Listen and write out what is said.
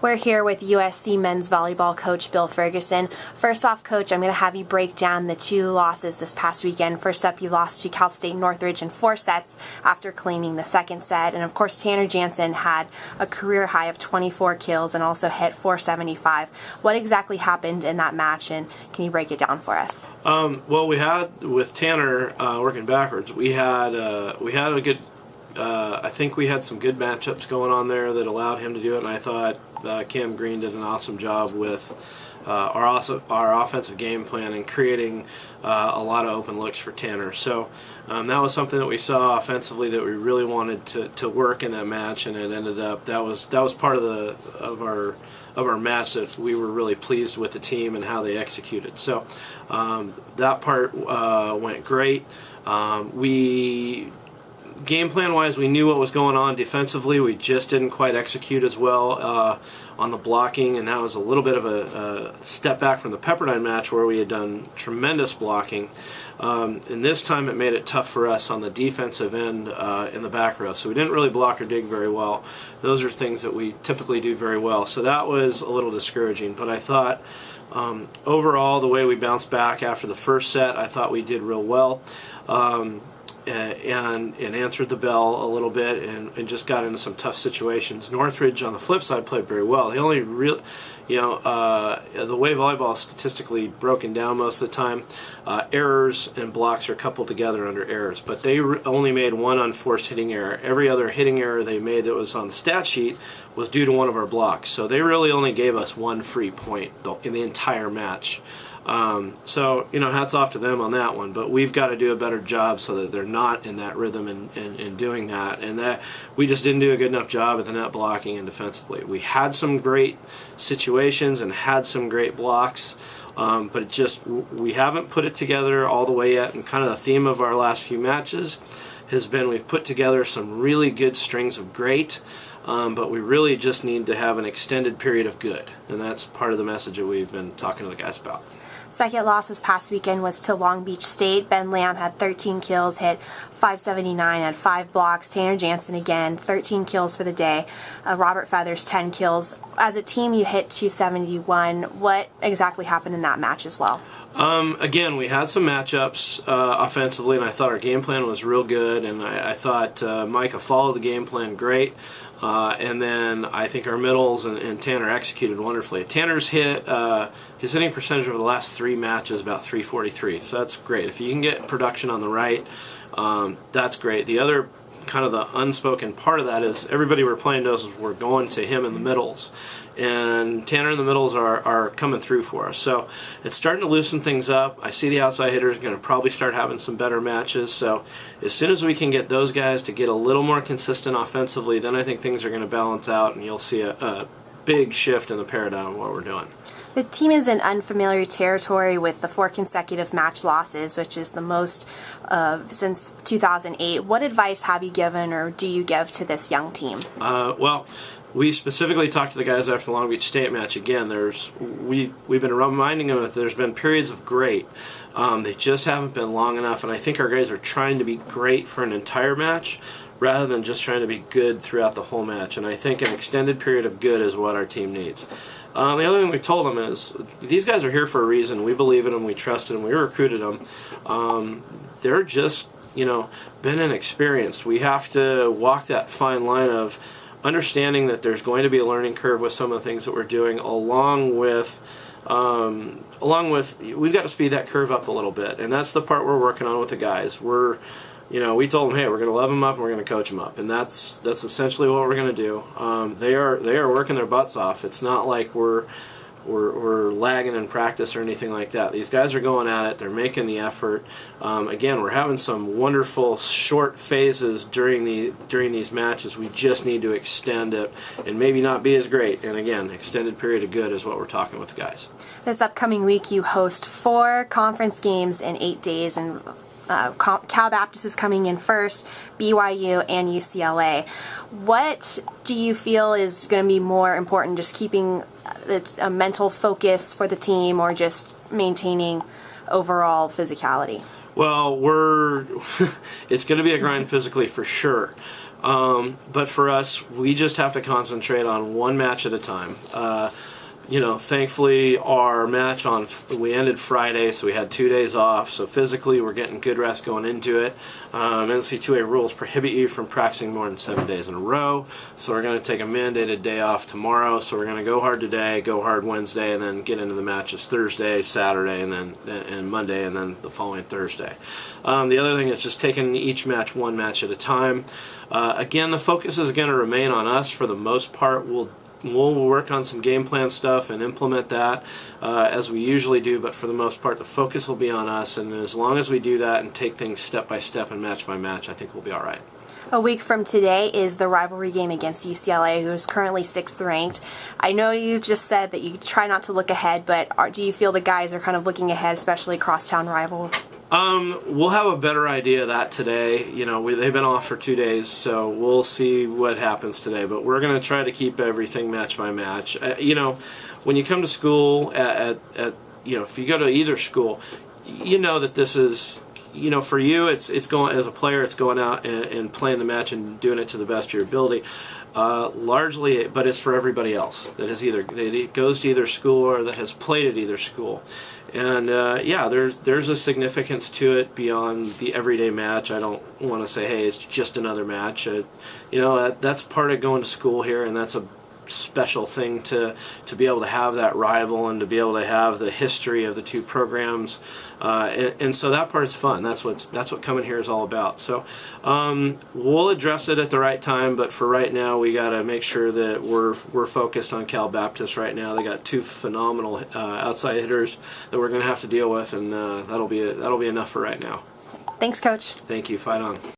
We're here with USC men's volleyball coach Bill Ferguson. First off, Coach, I'm going to have you break down the two losses this past weekend. First up, you lost to Cal State Northridge in 4 sets after claiming the second set. And of course, Tanner Jansen had a career high of 24 kills and also hit 475. What exactly happened in that match, and can you break it down for us? Well, we had, with Tanner, working backwards, we had a good, I think we had some good matchups going on there that allowed him to do it, and I thought Cam Green did an awesome job with our offensive game plan and creating a lot of open looks for Tanner. So that was something that we saw offensively that we really wanted to work in that match, and it ended up that was part of our match that we were really pleased with the team and how they executed. So that part went great. Game plan wise, we knew what was going on defensively. We just didn't quite execute as well on the blocking, and that was a little bit of a step back from the Pepperdine match where we had done tremendous blocking. And this time it made it tough for us on the defensive end in the back row. So we didn't really block or dig very well. Those are things that we typically do very well. So that was a little discouraging. But I thought overall the way we bounced back after the first set, I thought we did real well. And answered the bell a little bit and just got into some tough situations. Northridge, on the flip side, played very well. The only real, the way volleyball is statistically broken down most of the time, errors and blocks are coupled together under errors. But they only made one unforced hitting error. Every other hitting error they made that was on the stat sheet was due to one of our blocks. So they really only gave us one free point in the entire match. So, hats off to them on that one, but we've got to do a better job so that they're not in that rhythm and doing that, and that we just didn't do a good enough job at the net blocking and defensively. We had some great situations and had some great blocks, but we haven't put it together all the way yet, and kind of the theme of our last few matches has been we've put together some really good strings of great, but we really just need to have an extended period of good, and that's part of the message that we've been talking to the guys about. Second loss this past weekend was to Long Beach State. Ben Lamb had 13 kills, hit 579, had 5 blocks. Tanner Jansen again, 13 kills for the day. Robert Feathers, 10 kills. As a team, you hit 271. What exactly happened in that match as well? Again, we had some matchups offensively, and I thought our game plan was real good, and I thought Micah followed the game plan great. And then I think our middles and Tanner executed wonderfully. Tanner's his hitting percentage over the last 3 matches is about 343, so that's great. If you can get production on the right, that's great. The other kind of the unspoken part of that is everybody we're playing knows we're going to him in the middles, and Tanner in the middles are coming through for us. So it's starting to loosen things up. I see the outside hitters going to probably start having some better matches. So as soon as we can get those guys to get a little more consistent offensively, then I think things are going to balance out, and you'll see a big shift in the paradigm of what we're doing. The team is in unfamiliar territory with the 4 consecutive match losses, which is the most since 2008. What advice have you given or do you give to this young team? Well, we specifically talked to the guys after the Long Beach State match. Again, we've been reminding them that there's been periods of great. They just haven't been long enough, and I think our guys are trying to be great for an entire match rather than just trying to be good throughout the whole match. And I think an extended period of good is what our team needs. The other thing we told them is these guys are here for a reason. We believe in them, we trusted them, we recruited them. They're just, been inexperienced. We have to walk that fine line of understanding that there's going to be a learning curve with some of the things that we're doing, along with we've got to speed that curve up a little bit, and that's the part we're working on with the guys. We told them, hey, we're going to love them up and we're going to coach them up, and that's essentially what we're going to do. They are working their butts off. It's not like we're lagging in practice or anything like that. These guys are going at it. They're making the effort. Again, we're having some wonderful short phases during these matches. We just need to extend it and maybe not be as great. And again, extended period of good is what we're talking with the guys. This upcoming week, you host 4 conference games in 8 days, and Cal Baptist is coming in first, BYU, and UCLA. What do you feel is going to be more important, just keeping a mental focus for the team or just maintaining overall physicality? Well, it's going to be a grind physically for sure. But for us, we just have to concentrate on one match at a time. Thankfully we ended Friday, so we had 2 days off, so physically we're getting good rest going into it. NCAA rules prohibit you from practicing more than 7 days in a row, so we're going to take a mandated day off tomorrow, so we're going to go hard today, go hard Wednesday, and then get into the matches Thursday, Saturday, and Monday, and then the following Thursday. The other thing is just taking each match one match at a time. Again, the focus is going to remain on us for the most part. We'll work on some game plan stuff and implement that as we usually do, but for the most part the focus will be on us, and as long as we do that and take things step by step and match by match, I think we'll be all right. A week from today is the rivalry game against UCLA, who is currently 6th ranked. I know you just said that you try not to look ahead, but do you feel the guys are kind of looking ahead, especially crosstown rival? We'll have a better idea of that today. They've been off for 2 days, so we'll see what happens today. But we're going to try to keep everything match by match. When you come to school, if you go to either school, you know that this is, for you, it's going as a player, it's going out and playing the match and doing it to the best of your ability. Largely, but it's for everybody else that goes to either school or that has played at either school. And there's a significance to it beyond the everyday match. I don't want to say, hey, it's just another match. That's part of going to school here, and that's a special thing to be able to have that rival and to be able to have the history of the two programs, and so that part is fun. That's what coming here is all about. So we'll address it at the right time, but for right now we got to make sure that we're focused on Cal Baptist right now. They got two phenomenal outside hitters that we're going to have to deal with, and that'll be enough for right now. Thanks, Coach. Thank you. Fight on.